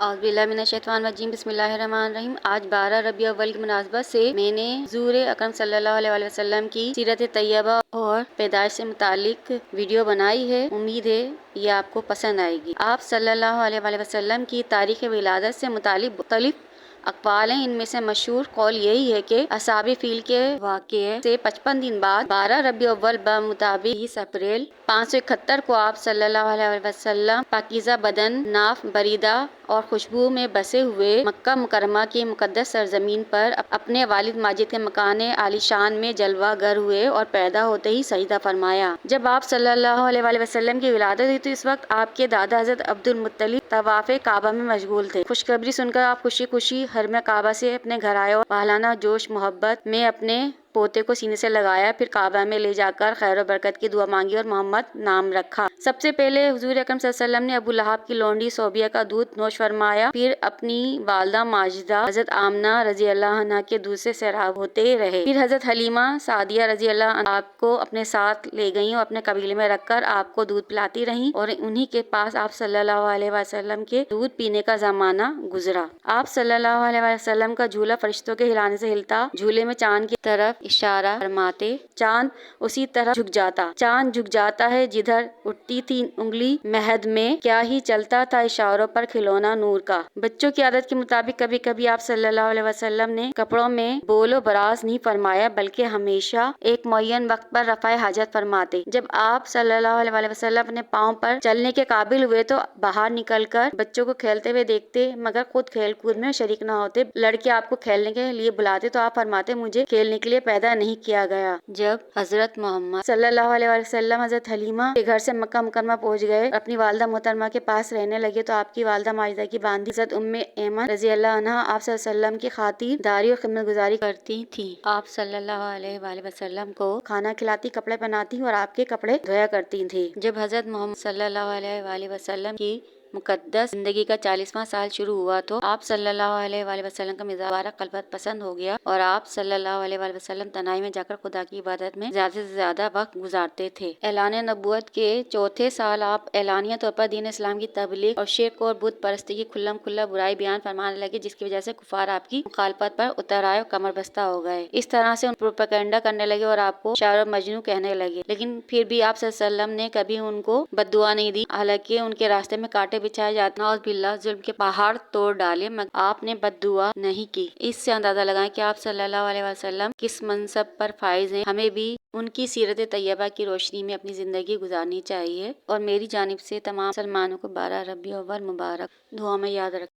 औज़ुबिल्लाहिमिनश्शैतानिर्रजीम बिस्मिल्लाहिर्रहमानिर्रहीम। आज 12 रबी अव्वल की मुनासबत से मैंने हुज़ूर अकरम सल्लल्लाहु अलैहि वसल्लम की सीरत तैयबा और पैदाइश से मुतालिक वीडियो बनाई है। उम्मीद है ये आपको पसंद आएगी। आप सल्लल्लाहु अलैहि वसल्लम की तारीख़ विलादत से मुतालिक मुख्तलिफ अक़वाल हैं। इनमें से मशहूर कौल यही है कि असहाबे फील के वाक़ये से 55 दिन बाद 12 रबी अव्वल मुताबिक 20 अप्रैल 571 को आप सल्लल्लाहु अलैहि वसल्लम पाकीज़ा बदन, नाफ, बरीदा और खुशबू में बसे हुए मक्का मुकरमा की मुक़द्दस सरज़मीन पर अपने वालिद माजिद के मकान आलीशान में जलवा गर हुए और पैदा होते ही सजदा फरमाया। जब आप सल्लल्लाहु अलैहि वसल्लम की विलादत हुई तो इस वक्त आपके दादा हज़रत अब्दुल मुत्तलिब तवाफ़े काबा में मशगूल थे। खुशखबरी सुनकर आप खुशी खुशी हरम काबा से अपने घर आए और पालाना जोश मोहब्बत में अपने पोते को सीने से लगाया, फिर काबा में ले जाकर खैर और बरकत की दुआ मांगी और मोहम्मद नाम रखा। सबसे पहले हुज़ूर अकरम सल्लल्लाहु अलैहि वसल्लम ने अबू लहब की लौंडी सोबिया का दूध नोश फरमाया, फिर अपनी वालदा माजिदा हज़रत आमना रज़ी अल्लाह अन्हा के दूध से सैराब होते रहे। फिर हज़रत हलीमा सादिया रज़ी अल्लाह अन्हा आपको अपने साथ ले गईं और अपने कबीले में रखकर आपको दूध पिलाती रहीं और उन्हीं के पास आप सल्लल्लाहु अलैहि वसल्लम के दूध पीने का ज़माना गुजरा। आप सल्लल्लाहु अलैहि वसल्लम का झूला फरिश्तों के हिलाने से हिलता, झूले में चांद की तरफ इशारा फरमाते चांद उसी तरह झुक जाता। चांद झुक जाता है जिधर उठती थी उंगली महद में, क्या ही चलता था इशारों पर खिलौना नूर का। बच्चों की आदत के मुताबिक कभी कभी आप सल्लल्लाहु अलैहि वसल्लम ने कपड़ों में बोलो बराज नहीं फरमाया, बल्कि हमेशा एक मुअय्यन वक्त पर रफ़ाए हाजत फरमाते। जब आप सल्लल्लाहु अलैहि वसल्लम अपने पाँव पर चलने के काबिल हुए तो बाहर निकलकर बच्चों को खेलते हुए देखते, मगर खुद खेल कूद में शरीक न होते। लड़के आपको खेलने के लिए बुलाते तो आप फरमाते मुझे खेलने के लिए पैदा नहीं किया गया। जब हजरत मोहम्मद सल्लल्लाहु अलैहि वसल्लम हजरत हलीमा के घर से मक्का मुकरमा पहुंच गए, अपनी वालदा मोहतरमा के पास रहने लगे तो आपकी वालदा माजिदा की बांदी हजरत उम्मे ऐमन रज़ी अल्लाह अन्हा आप सल्लल्लाहु अलैहि वसल्लम की खातिरदारी और खिदमत गुजारी करती थी। आप सल्लल्लाहु अलैहि वसल्लम को खाना खिलाती, कपड़े पहनाती और आपके कपड़े धोया करती थी। जब हजरत मोहम्मद सल्लल्लाहु अलैहि वसल्लम की मुकद्दस जिंदगी का 40वां साल शुरू हुआ तो आप सल्लल्लाहु अलैहि वसल्लम का मिजाज मुबारक कल्बत पसंद हो गया और आप सल्लल्लाहु अलैहि वसल्लम तनाई में जाकर खुदा की इबादत में ज्यादा से ज्यादा वक्त गुजारते थे। ऐलान नबूवत के चौथे साल आप एलानिया तौर पर दीन इस्लाम की तबलीग और शिर्क और बुत परस्ती की खुल्लम खुल्ला बुराई बयान फरमाने लगे, जिसकी वजह से कुफार आपकी मुखालफत पर उतर आए और कमर बस्ता हो गए। इस तरह से उन प्रोपेगेंडा करने लगे और आपको शायर और मजनू कहने लगे, लेकिन फिर भी आप सल्लल्लाहु अलैहि वसल्लम ने कभी उनको बद्दुआ नहीं दी। हालांकि उनके रास्ते में कांटे बिछाए जाते और बिल्ला जुल्म के पहाड़ तोड़ डाले, मगर आपने बद्दुआ नहीं की। इससे अंदाजा लगाएं कि आप सल्लल्लाहु अलैहि वसल्लम किस मनसब पर फाइज हैं। हमें भी उनकी सीरत तैयबा की रोशनी में अपनी जिंदगी गुजारनी चाहिए और मेरी जानिब से तमाम मुसलमानों को 12 रबी अव्वल मुबारक दुआ में याद रखें।